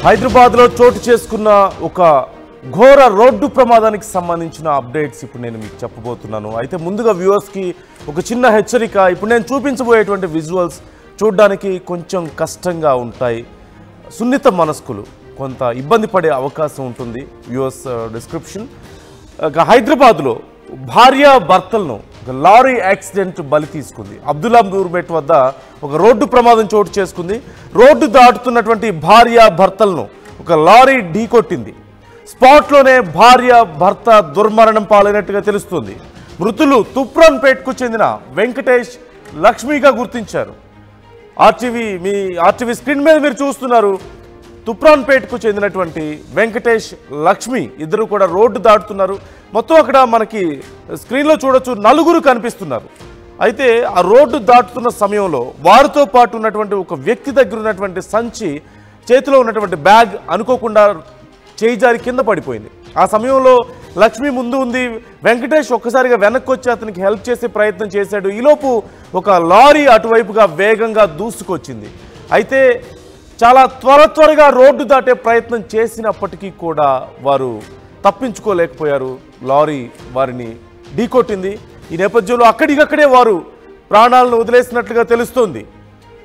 హైదరాబాద్లో చోటు చేసుకున్న ఒక ఘోర రోడ్డు ప్రమాదానికి సంబంధించిన అప్డేట్స్ ఇప్పుడు నేను మీకు చెప్పబోతున్నాను. అయితే ముందుగా వ్యూవర్స్కి ఒక చిన్న హెచ్చరిక. ఇప్పుడు నేను చూపించబోయేటువంటి విజువల్స్ చూడడానికి కొంచెం కష్టంగా ఉంటాయి. సున్నిత మనస్కులు కొంత ఇబ్బంది పడే అవకాశం ఉంటుంది. Viewers description. హైదరాబాద్లో భార్య భర్తలను ఒక లారీ యాక్సిడెంట్ బలి తీసుకుంది. అబ్దుల్లాపూర్పేట వద్ద ఒక రోడ్డు ప్రమాదం చోటు చేసుకుంది. రోడ్డు దాటుతున్నటువంటి భార్య భర్తలను ఒక లారీ ఢీకొట్టింది. స్పాట్లోనే భార్య భర్త దుర్మరణం పాలైనట్టుగా తెలుస్తుంది. మృతులు తుప్రాన్పేటకు చెందిన వెంకటేష్, లక్ష్మిగా గుర్తించారు. ఆర్టీవీ స్క్రీన్ మీద మీరు చూస్తున్నారు. తుప్రాన్పేటకు చెందినటువంటి వెంకటేష్, లక్ష్మి ఇద్దరు కూడా రోడ్డు దాటుతున్నారు. మొత్తం అక్కడ మనకి స్క్రీన్లో చూడొచ్చు, నలుగురు కనిపిస్తున్నారు. అయితే ఆ రోడ్డు దాటుతున్న సమయంలో వారితో పాటు ఉన్నటువంటి ఒక వ్యక్తి దగ్గర ఉన్నటువంటి సంచి, చేతిలో ఉన్నటువంటి బ్యాగ్ అనుకోకుండా చేయి జారి కింద పడిపోయింది. ఆ సమయంలో లక్ష్మి ముందు ఉంది. వెంకటేష్ ఒక్కసారిగా వెనక్కి వచ్చి అతనికి హెల్ప్ చేసే ప్రయత్నం చేశాడు. ఈలోపు ఒక లారీ అటువైపుగా వేగంగా దూసుకొచ్చింది. అయితే చాలా త్వరగా రోడ్డు దాటే ప్రయత్నం చేసినప్పటికీ కూడా వారు తప్పించుకోలేకపోయారు. లారీ వారిని ఢీకొట్టింది. ఈ నేపథ్యంలో అక్కడికక్కడే వారు ప్రాణాలను వదిలేసినట్లుగా తెలుస్తోంది.